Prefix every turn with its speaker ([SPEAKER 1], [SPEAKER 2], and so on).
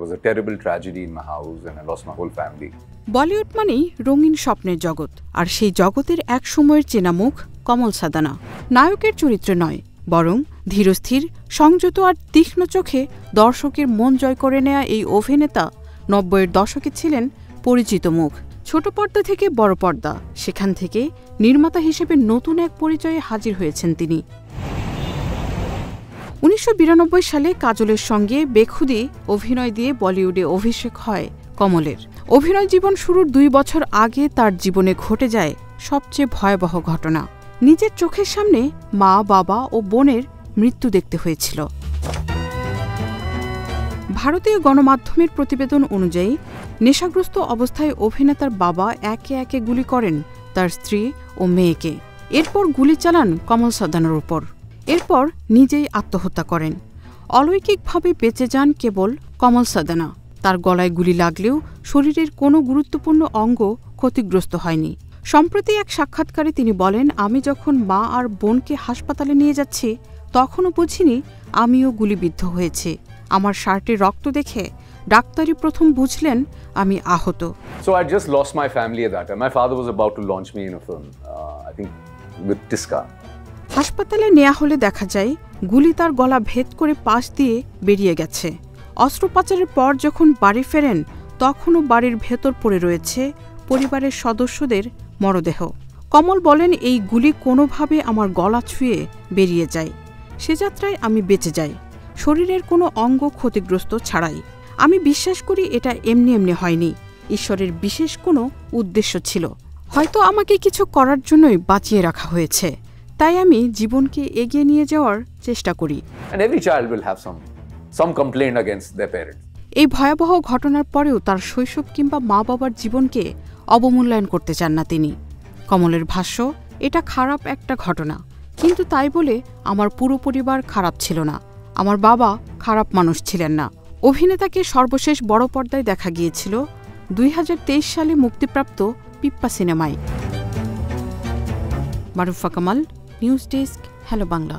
[SPEAKER 1] was a terrible tragedy in my house and I lost my whole family.
[SPEAKER 2] Bollywood মানেই রঙিন স্বপ্নের জগৎ, আর সেই জগতের এক সময়ের চেনা মুখ কমল সাদানা। নায়কের চরিত্রে নয়, বরং ধীরস্থির, সংযত আর তীক্ষ্ণ চোখে দর্শকের মন জয় করে নেয়া এই অভিনেতা ৯০-এর দশকে ছিলেন পরিচিত মুখ। ছোট পর্দা থেকে বড় পর্দা, সেখান থেকে নির্মাতা হিসেবে নতুন এক পরিচয়ে হাজির হয়েছেন তিনি। ১৯৯২ সালে কাজলের সঙ্গে বেখুদে অভিনয় দিয়ে বলিউডে অভিষেক হয় কমলের। অভিনয় জীবন শুরুর ২ বছর আগে তার জীবনে ঘটে যায় সবচেয়ে ভয়াবহ ঘটনা। নিজের চোখের সামনে মা, বাবা ও বোনের মৃত্যু দেখতে হয়েছিল। ভারতীয় গণমাধ্যমের প্রতিবেদন অনুযায়ী নেশাগ্রস্ত অবস্থায় অভিনেতার বাবা একে একে গুলি করেন তার স্ত্রী ও মেয়েকে। এরপর গুলি চালান কমল সাদানার উপর। এরপর নিজেই আত্মহত্যা করেন। অলৌকিকভাবে বেঁচে যান কেবল কমল সাদানা। তার গলায় গুলি লাগলেও শরীরের কোনো গুরুত্বপূর্ণ অঙ্গ ক্ষতিগ্রস্ত হয়নি। সম্প্রতি এক সাক্ষাৎকারে তিনি বলেন, আমি যখন মা আর বোনকে হাসপাতালে নিয়ে যাচ্ছি তখনও বুঝিনি আমিও গুলিবিদ্ধ হয়েছি। আমার শার্টের রক্ত দেখে ডাক্তারই প্রথম বুঝলেন আমি আহত।
[SPEAKER 1] So I just lost my family at that time. My father was about to launch me in a film, I think with Tiska.
[SPEAKER 2] হাসপাতালে নেওয়া হলে দেখা যায় গুলি তার গলা ভেদ করে পাশ দিয়ে বেরিয়ে গেছে। অস্ত্রোপচারের পর যখন বাড়ি ফেরেন তখনও বাড়ির ভেতর পড়ে রয়েছে পরিবারের সদস্যদের মরদেহ। কমল বলেন, এই গুলি কোনোভাবে আমার গলা ছুঁয়ে বেরিয়ে যায়। সে যাত্রায় আমি বেঁচে যাই, শরীরের কোনো অঙ্গ ক্ষতিগ্রস্ত ছাড়াই। আমি বিশ্বাস করি এটা এমনি এমনি হয়নি, ঈশ্বরের বিশেষ কোনো উদ্দেশ্য ছিল। হয়তো আমাকে কিছু করার জন্যই বাঁচিয়ে রাখা হয়েছে, তাই আমি জীবনকে এগিয়ে নিয়ে যাওয়ার চেষ্টা করি।
[SPEAKER 1] And every child will have some complaint against their parents.
[SPEAKER 2] এই ভয়াবহ ঘটনার পরেও তার শৈশব কিংবা মা বাবার জীবনকে অবমূল্যায়ন করতে চান না তিনি। কমলের ভাষ্য, এটা খারাপ একটা ঘটনা, কিন্তু তাই বলে আমার পুরো পরিবার খারাপ ছিল না, আমার বাবা খারাপ মানুষ ছিলেন না। অভিনেতাকে সর্বশেষ বড় পর্দায় দেখা গিয়েছিল ২০২৩ সালে মুক্তিপ্রাপ্ত পিপ্পা সিনেমায়। Marufa Kamal, news desk, hello Bangla.